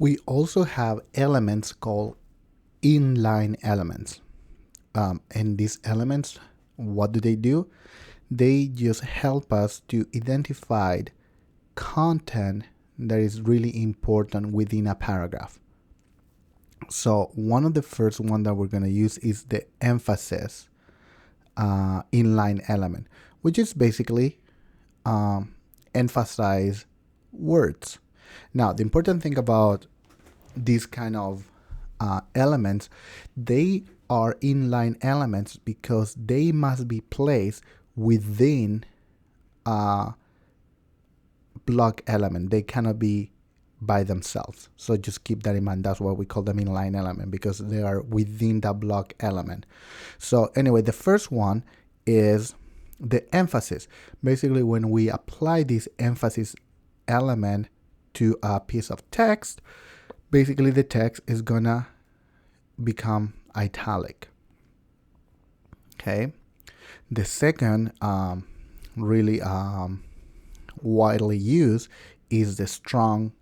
We also have elements called inline elements. And these elements, what do? They just help us to identify content that is really important within a paragraph. So one of the first one that we're going to use is the emphasis inline element, which is basically emphasize words. Now, the important thing about these kind of elements, they are inline elements because they must be placed within a block element. They cannot be by themselves. So just keep that in mind. That's why we call them inline element, because they are within the block element. So anyway, the first one is the emphasis. Basically, when we apply this emphasis element to a piece of text, basically the text is gonna become italic. Okay. The second really widely used is the strong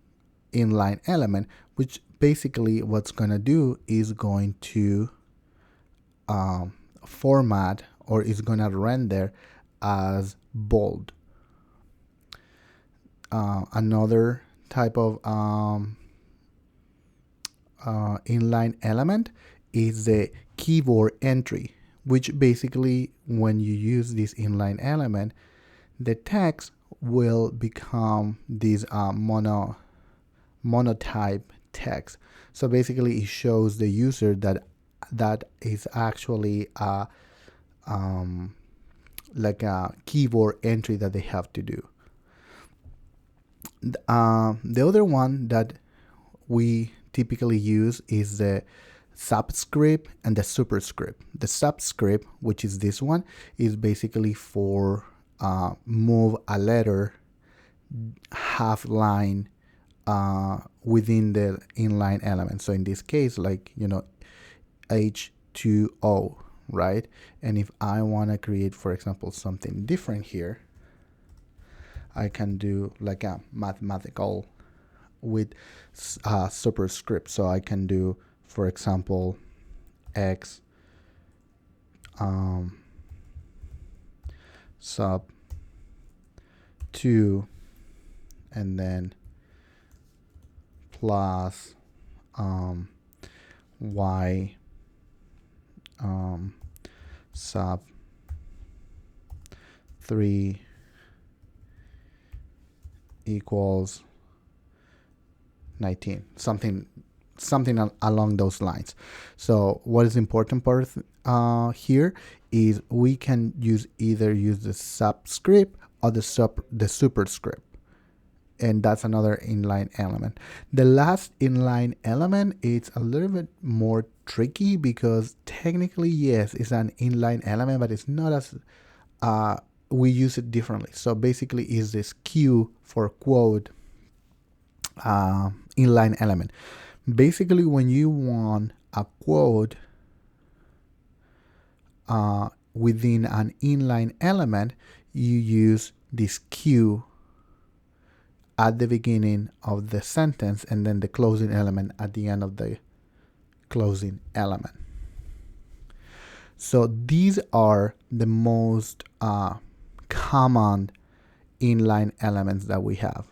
inline element, which basically what's going to do is going to format or is going to render as bold. Another type of inline element is the keyboard entry, which basically when you use this inline element, the text will become this monotype text. So basically it shows the user that is actually like a keyboard entry that they have to do. The other one that we typically use is the subscript and the superscript. The subscript, which is this one, is basically for move a letter half line within the inline element. So in this case, like, H2O, right? And if I want to create, for example, something different here, I can do like a mathematical with superscript. So I can do, for example, X sub 2 and then plus Y sub 3 equals 19, something along those lines. So what is the important part here is we can either use the subscript or the superscript, and that's another inline element. The last inline element is a little bit more tricky because technically, yes, it's an inline element, but it's not as we use it differently. So basically is this Q for quote inline element. Basically, when you want a quote within an inline element, you use this Q at the beginning of the sentence and then the closing element at the end of the closing element. So these are the most common inline elements that we have.